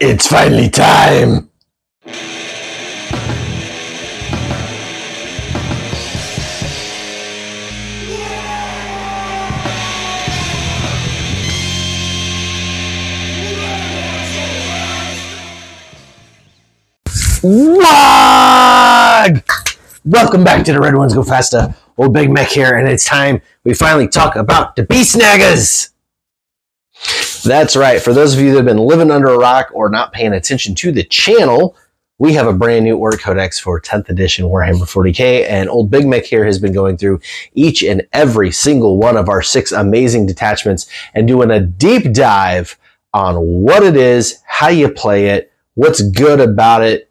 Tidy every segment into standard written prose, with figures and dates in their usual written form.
It's finally time! Wag! Welcome back to the Red Ones Go Faster. Old Big Mek here, and it's time we finally talk about the Snaggas. That's right. For those of you that have been living under a rock or not paying attention to the channel, we have a brand new Orc Codex for 10th edition Warhammer 40K, and Old Big Mek here has been going through each and every single one of our 6 amazing detachments and doing a deep dive on what it is, how you play it, what's good about it,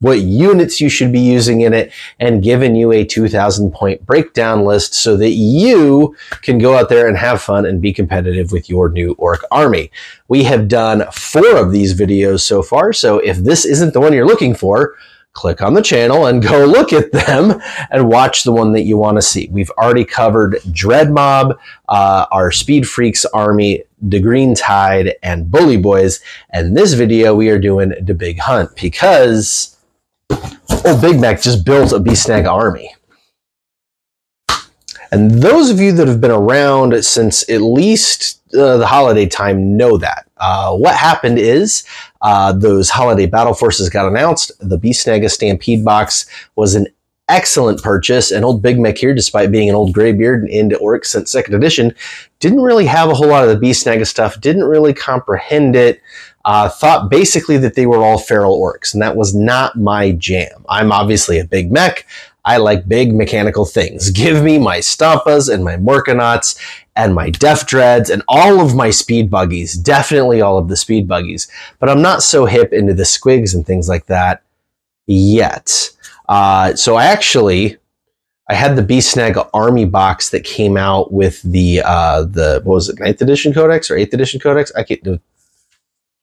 what units you should be using in it, and giving you a 2,000 point breakdown list so that you can go out there and have fun and be competitive with your new Orc army. We have done 4 of these videos so far, so if this isn't the one you're looking for, click on the channel and go look at them and watch the one that you want to see. We've already covered Dread Mob, our Speed Freaks army, the Green Tide, and Bully Boys, and this video we are doing the Big Hunt because Old Big Mek just built a Snagga army. And those of you that have been around since at least the holiday time know that. What happened is those holiday battle forces got announced. The Snagga Stampede box was an excellent purchase, and Old Big Mek here, despite being an old graybeard and into Orcs since 2nd edition, didn't really have a whole lot of the Snagga stuff, didn't really comprehend it. Thought basically that they were all feral orcs, and that was not my jam. I'm obviously a Big Mek. I like big mechanical things. Give me my Stompas and my Morkanauts and my Def Dreads and all of my speed buggies. Definitely all of the speed buggies. But I'm not so hip into the squigs and things like that yet. So I had the Snagga army box that came out with the what was it, 9th edition Codex or 8th edition Codex?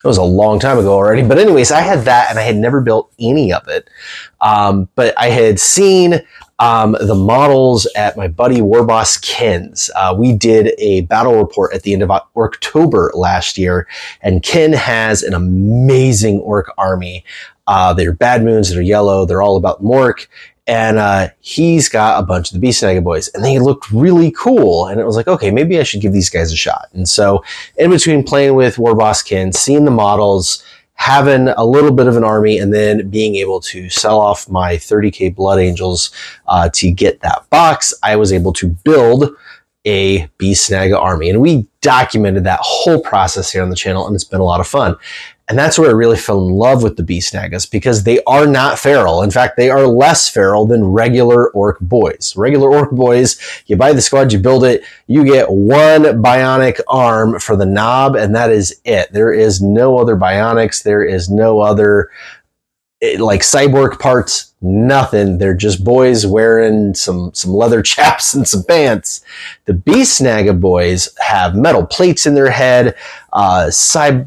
It was a long time ago already. But anyways, I had that, and I had never built any of it. But I had seen the models at my buddy Warboss Ken's. We did a battle report at the end of October last year, and Ken has an amazing Orc army. They're Bad Moons, they're yellow, they're all about Mork. And he's got a bunch of the Snagga boys, and they looked really cool. And it was like, okay, maybe I should give these guys a shot. And so in between playing with Warboss Ken, seeing the models, having a little bit of an army, and then being able to sell off my 30K Blood Angels to get that box, I was able to build a Snagga army. And we documented that whole process here on the channel, and it's been a lot of fun. And that's where I really fell in love with the Snaggas, because they are not feral. In fact, they are less feral than regular Orc boys. Regular Orc boys, you buy the squad, you build it, you get one bionic arm for the knob, and that is it. There is no other bionics. There is no other like cyborg parts, nothing. They're just boys wearing some leather chaps and some pants. The Snagga boys have metal plates in their head, cyborg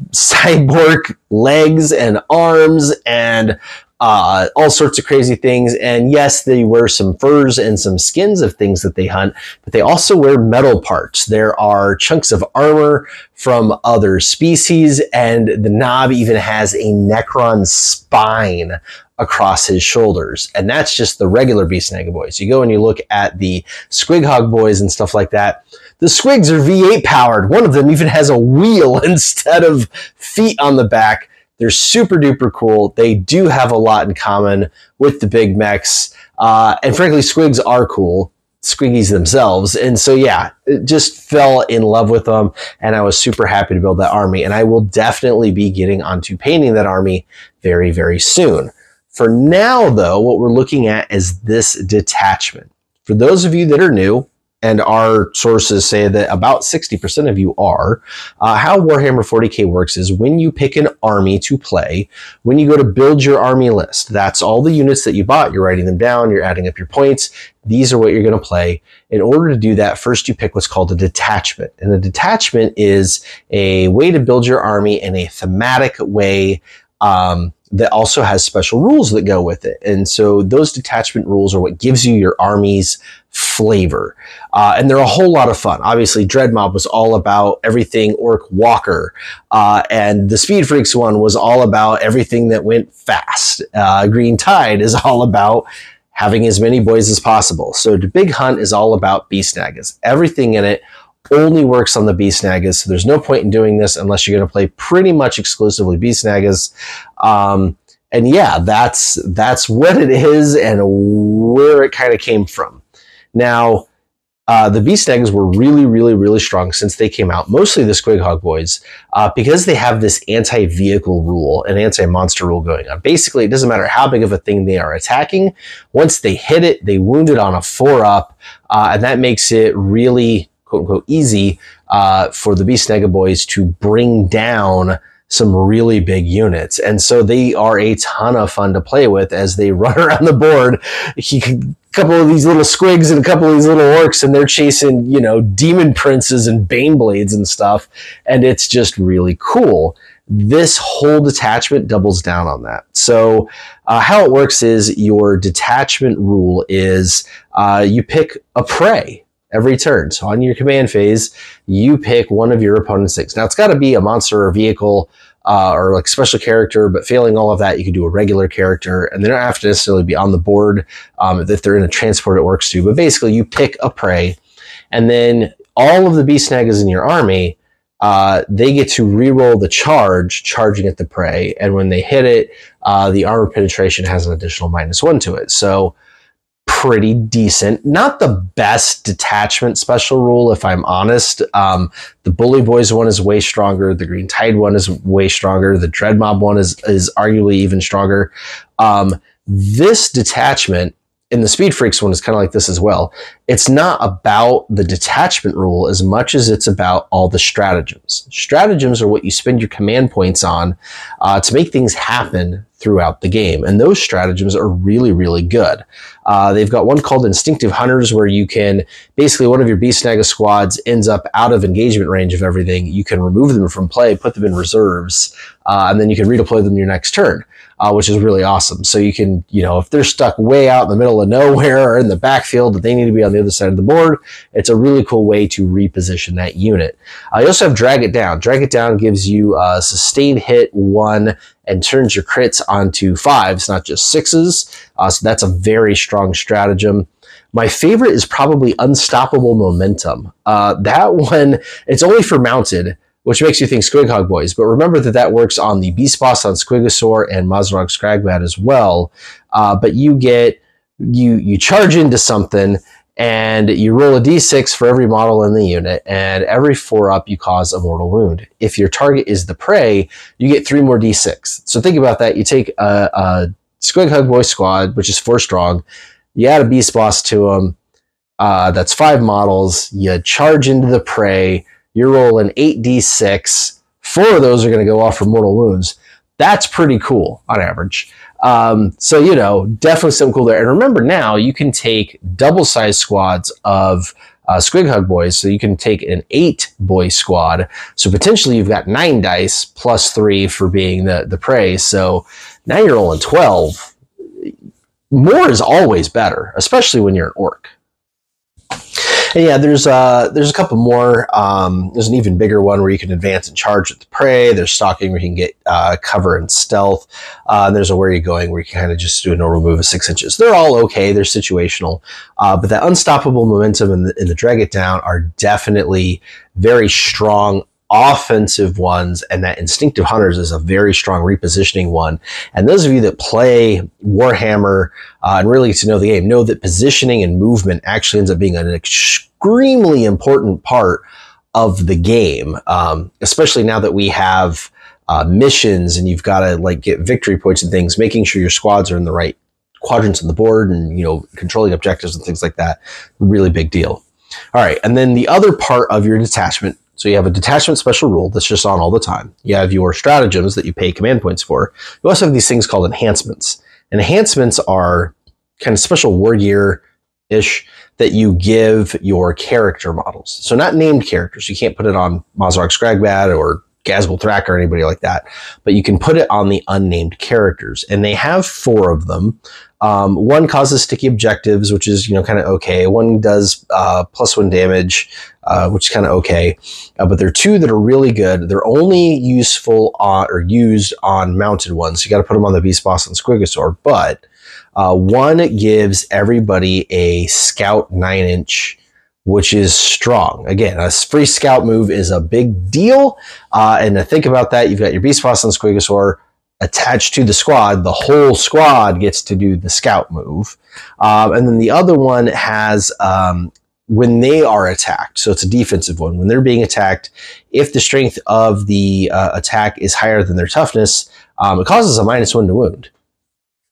legs and arms, and all sorts of crazy things. And yes, they wear some furs and some skins of things that they hunt, but they also wear metal parts. There are chunks of armor from other species, and the knob even has a Necron spine across his shoulders. And that's just the regular Snagga boys. You go and you look at the Squig Hog boys and stuff like that. The squigs are V8 powered. One of them even has a wheel instead of feet on the back. They're super duper cool. They do have a lot in common with the Big Meks. And frankly, squigs are cool. Squiggies themselves. And so, yeah, it just fell in love with them. And I was super happy to build that army. And I will definitely be getting onto painting that army very, very soon. For now, though, what we're looking at is this detachment. For those of you that are new, and our sources say that about 60% of you are, how Warhammer 40K works is when you pick an army to play, when you go to build your army list, that's all the units that you bought. You're writing them down, you're adding up your points. These are what you're going to play. In order to do that, first you pick what's called a detachment. And the detachment is a way to build your army in a thematic way that also has special rules that go with it. And so those detachment rules are what gives you your army's flavor. And they're a whole lot of fun. Obviously, Dread Mob was all about everything Orc Walker. And the Speed Freaks one was all about everything that went fast. Green Tide is all about having as many boys as possible. So the Big Hunt is all about Beast Snaggas. Everything in it only works on the Beast Snaggas, so there's no point in doing this unless you're going to play pretty much exclusively Beast Snaggas. And yeah, that's what it is and where it kind of came from. Now, the Beast Snaggas were really strong since they came out, mostly the Squig Hog boys, because they have this anti-vehicle rule and anti-monster rule going on. Basically, it doesn't matter how big of a thing they are attacking. Once they hit it, they wound it on a 4-up, and that makes it really quote-unquote easy for the Beast Snagga boys to bring down some really big units. And so they are a ton of fun to play with as they run around the board. A couple of these little squigs and a couple of these little orcs, and they're chasing, you know, demon princes and bane blades and stuff. And it's just really cool. This whole detachment doubles down on that. So how it works is your detachment rule is you pick a prey every turn. So on your command phase, you pick one of your opponent's things. Now, it's got to be a monster or vehicle or like special character, but failing all of that, you can do a regular character, and they don't have to necessarily be on the board. If they're in a transport, it works too. But basically, you pick a prey, and then all of the Beast Snaggas in your army, they get to reroll the charging at the prey, and when they hit it, the armor penetration has an additional -1 to it. So pretty decent. Not the best detachment special rule, if I'm honest. The Bully Boys one is way stronger. The Green Tide one is way stronger. The Dread Mob one is arguably even stronger. This detachment, and the Speed Freaks one is kind of like this as well. It's not about the detachment rule as much as it's about all the stratagems. Stratagems are what you spend your command points on to make things happen throughout the game. And those stratagems are really good. They've got one called Instinctive Hunters, where you can, basically one of your Beast Snagga squads ends up out of engagement range of everything. You can remove them from play, put them in reserves, and then you can redeploy them your next turn. Which is really awesome. So you can, you know, if they're stuck way out in the middle of nowhere or in the backfield, but they need to be on the other side of the board, it's a really cool way to reposition that unit. You also have Drag It Down. Drag It Down gives you a sustained hit 1 and turns your crits onto 5s, not just 6s. So that's a very strong stratagem. My favorite is probably Unstoppable Momentum. That one, it's only for mounted, which makes you think Squig Hog boys. But remember that that works on the Beast Boss on Squigosaur and Mazrog Scragbat as well. But you charge into something, and you roll a d6 for every model in the unit, and every 4-up you cause a mortal wound. If your target is the prey, you get 3 more d6. So think about that. You take a Squig Hog boy squad, which is 4 strong. You add a Beast Boss to them. That's 5 models. You charge into the prey. You're rolling 8d6. 4 of those are going to go off for mortal wounds. That's pretty cool on average. So, you know, definitely something cool there. And remember now, you can take double-sized squads of Squig Hug boys. So you can take an 8-boy squad. So potentially you've got 9 dice plus 3 for being the prey. So now you're rolling 12. More is always better, especially when you're an orc. And yeah, there's a couple more. There's an even bigger one where you can advance and charge with the prey. There's stalking where you can get cover and stealth. And there's a where you're going where you can kind of just do a normal move of 6 inches. They're all okay. They're situational. But that Unstoppable Momentum and the Drag It Down are definitely very strong offensive ones, and that Instinctive Hunters is a very strong repositioning one. And those of you that play Warhammer and really get to know the game know that positioning and movement actually ends up being an extremely important part of the game, especially now that we have missions and you've got to like get victory points and things. Making sure your squads are in the right quadrants on the board and, you know, controlling objectives and things like that, really big deal. All right, and then the other part of your detachment. So you have a detachment special rule that's just on all the time. You have your stratagems that you pay command points for. You also have these things called enhancements. And enhancements are kind of special war gear-ish that you give your character models. So not named characters. You can't put it on Mazrog Scragbat or Gazgul Thrak or anybody like that, but you can put it on the unnamed characters, and they have 4 of them. One causes sticky objectives, which is, kind of okay. One does +1 damage, which is kind of okay. But there are 2 that are really good. They're only useful on, or used on mounted ones. So you got to put them on the Beast Boss and Squigosaur. But one gives everybody a Scout 9-inch, which is strong. Again, a free Scout move is a big deal. And to think about that, you've got your Beast Boss and Squigosaur attached to the squad. The whole squad gets to do the Scout move. And then the other one has when they are attacked. So it's a defensive one. When they're being attacked, if the strength of the attack is higher than their toughness, it causes a -1 to wound,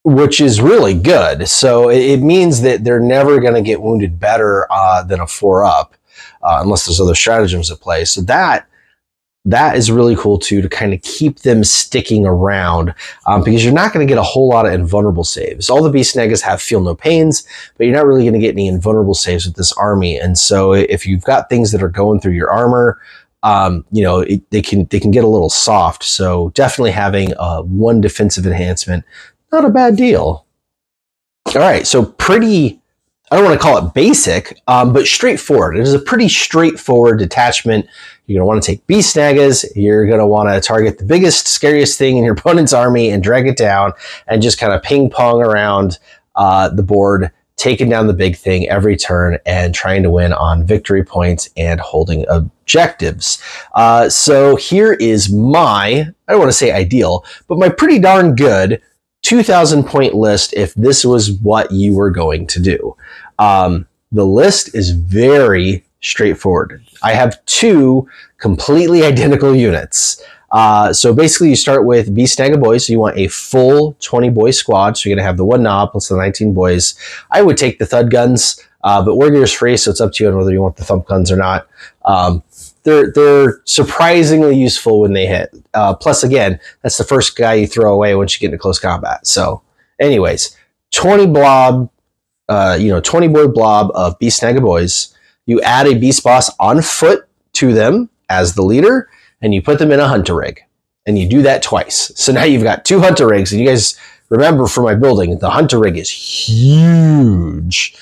which is really good. So it means that they're never going to get wounded better than a 4-up, unless there's other stratagems at play. So that is really cool too, to kind of keep them sticking around, because you're not going to get a whole lot of invulnerable saves. All the Beast Snaggas have Feel No Pains, but you're not really going to get any invulnerable saves with this army. And so if you've got things that are going through your armor, they can get a little soft. So definitely having 1 defensive enhancement, not a bad deal. All right, so pretty, I don't want to call it basic, but straightforward. It is a pretty straightforward detachment. You're going to want to take Beast Snaggas. You're going to want to target the biggest, scariest thing in your opponent's army and drag it down and just kind of ping pong around the board, taking down the big thing every turn and trying to win on victory points and holding objectives. So here is my, I don't want to say ideal, but my pretty darn good 2,000 point list if this was what you were going to do. The list is very straightforward. I have 2 completely identical units. So basically you start with Beast Snagga boys. So you want a full 20 boy squad. So you're going to have the 1 knob plus the 19 boys. I would take the Thud guns, but Wargear is free. So it's up to you on whether you want the Thump guns or not. They're surprisingly useful when they hit. Plus, again, that's the first guy you throw away once you get into close combat. So anyways, 20 blob, 20 boy blob of Beast Snagga boys. You add a Beast Boss on foot to them as the leader, and you put them in a Hunter rig. And you do that twice. So now you've got 2 Hunter rigs, and you guys remember from my building, the Hunter rig is huge.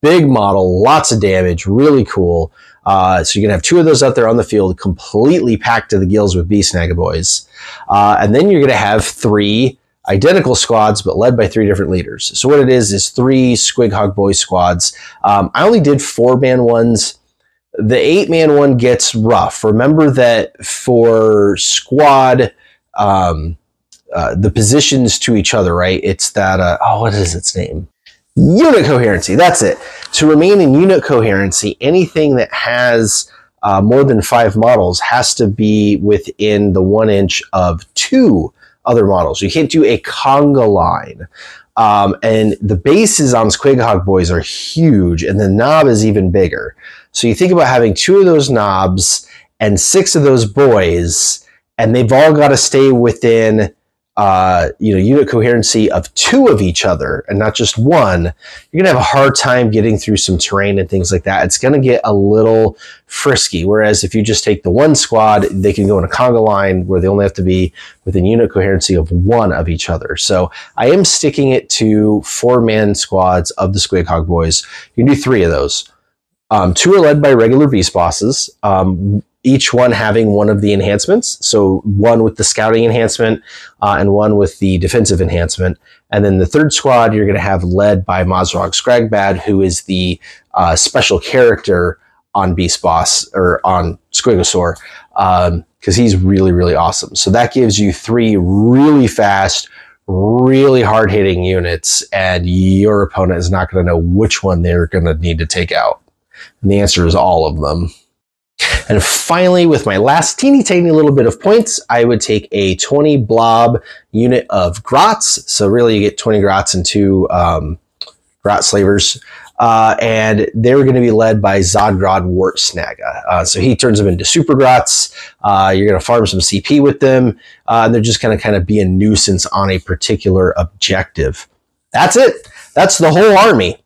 Big model, lots of damage, really cool. So you're going to have 2 of those out there on the field, completely packed to the gills with Beast Snagga boys. And then you're going to have 3 identical squads, but led by 3 different leaders. So what it is 3 Squig Hog Boy squads. I only did 4-man ones. The 8-man one gets rough. Remember that for squad, the positions to each other, right? It's that, what is its name? Unit coherency, that's it. To remain in unit coherency, anything that has more than 5 models has to be within the 1 inch of 2 other models. You can't do a conga line. And the bases on Squig Hog Boys are huge, and the knob is even bigger. So you think about having 2 of those knobs and 6 of those boys, and they've all got to stay within unit coherency of 2 of each other and not just 1. You're gonna have a hard time getting through some terrain and things like that. It's gonna get a little frisky. Whereas if you just take the 1 squad, they can go in a conga line where they only have to be within unit coherency of 1 of each other. So I am sticking it to 4-man squads of the Squig Hog Boys. You can do 3 of those. 2 are led by regular beast bosses. Each one having one of the enhancements. So 1 with the scouting enhancement and 1 with the defensive enhancement. And then the 3rd squad you're going to have led by Mazrog Scragbad, who is the special character on Beast Boss, or on Squigosaur, because he's really, really awesome. So that gives you 3 really fast, really hard-hitting units, and your opponent is not going to know which one they're going to need to take out. And the answer is all of them. And finally, with my last teeny tiny little bit of points, I would take a 20 blob unit of Grots. So really you get 20 Grots and 2 Grot Slavers. And they're going to be led by Zodgrod Wart Snagga. So he turns them into Super Grots. You're going to farm some CP with them. And they're just going to kind of be a nuisance on a particular objective. That's it. That's the whole army.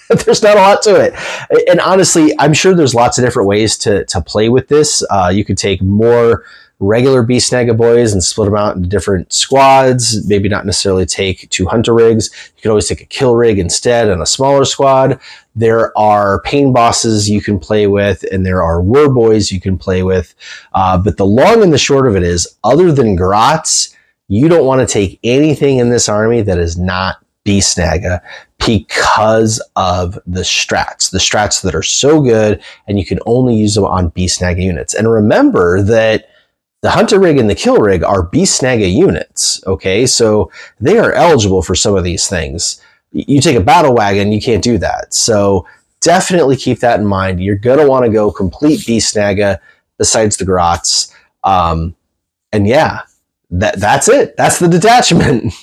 There's not a lot to it. And honestly, I'm sure there's lots of different ways to play with this. You could take more regular Beast Snagga boys and split them out into different squads. Maybe not necessarily take 2 hunter rigs. You can always take a kill rig instead and a smaller squad. There are pain bosses you can play with, and there are war boys you can play with. But the long and the short of it is, other than Grots, you don't want to take anything in this army that is not Beast Snagga, because of the strats that are so good, and you can only use them on Beast Snagga units. And remember that the Hunter Rig and the Kill Rig are Beast Snagga units, okay? So they are eligible for some of these things. You take a Battle Wagon, you can't do that. So definitely keep that in mind. You're going to want to go complete Beast Snagga besides the Grots. And yeah, that's it. That's the detachment.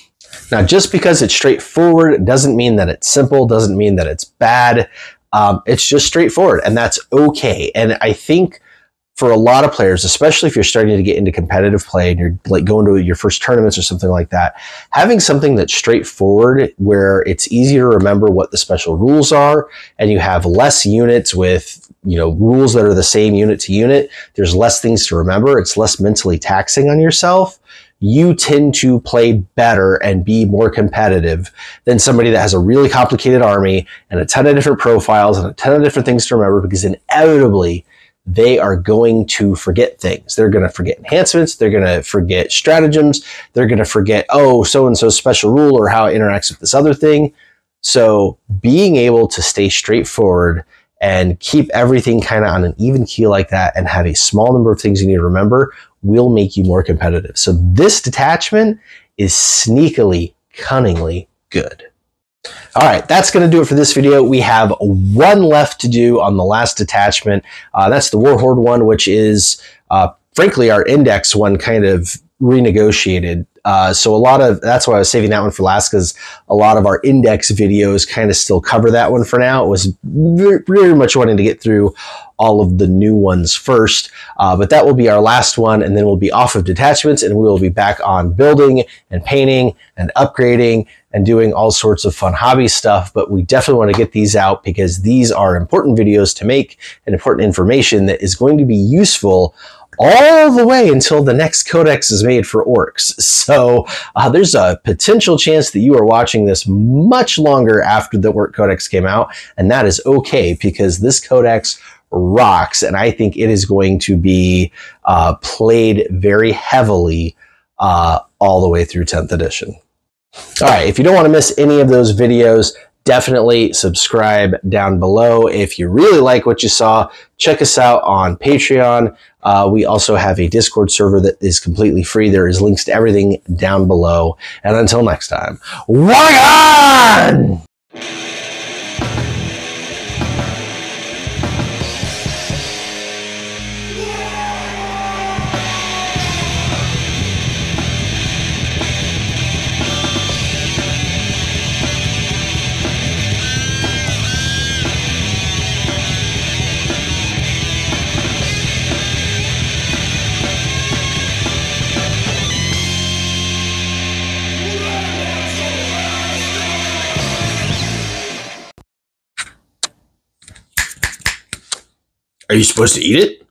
Now, just because it's straightforward doesn't mean that it's simple, doesn't mean that it's bad. It's just straightforward, and that's okay. And I think for a lot of players, especially if you're starting to get into competitive play and you're like going to your first tournaments or something like that, having something that's straightforward where it's easy to remember what the special rules are, and you have less units with, you know, rules that are the same unit to unit, there's less things to remember, it's less mentally taxing on yourself, you tend to play better and be more competitive than somebody that has a really complicated army and a ton of different profiles and a ton of different things to remember, because inevitably they are going to forget things. They're going to forget enhancements. They're going to forget stratagems. They're going to forget, oh, so-and-so's special rule or how it interacts with this other thing. So being able to stay straightforward and keep everything kind of on an even keel like that and have a small number of things you need to remember will make you more competitive. So this detachment is sneakily, cunningly good. All right, that's going to do it for this video. We have one left to do on the last detachment. That's the Warhorde one, which is, frankly, our index one kind of renegotiated. So that's why I was saving that one for last, because a lot of our index videos kind of still cover that one for now. It was very much wanting to get through all of the new ones first, but that will be our last one, and then we'll be off of detachments, and we will be back on building and painting and upgrading and doing all sorts of fun hobby stuff. But we definitely want to get these out because these are important videos to make and important information that is going to be useful all the way until the next Codex is made for orcs. So there's a potential chance that you are watching this much longer after the Orc Codex came out, and that is okay, because this Codex rocks, and I think it is going to be played very heavily all the way through 10th edition. All right, if you don't want to miss any of those videos, definitely subscribe down below. If you really like what you saw, check us out on Patreon. We also have a Discord server that is completely free. There is links to everything down below. And until next time, Wagon! Are you supposed to eat it?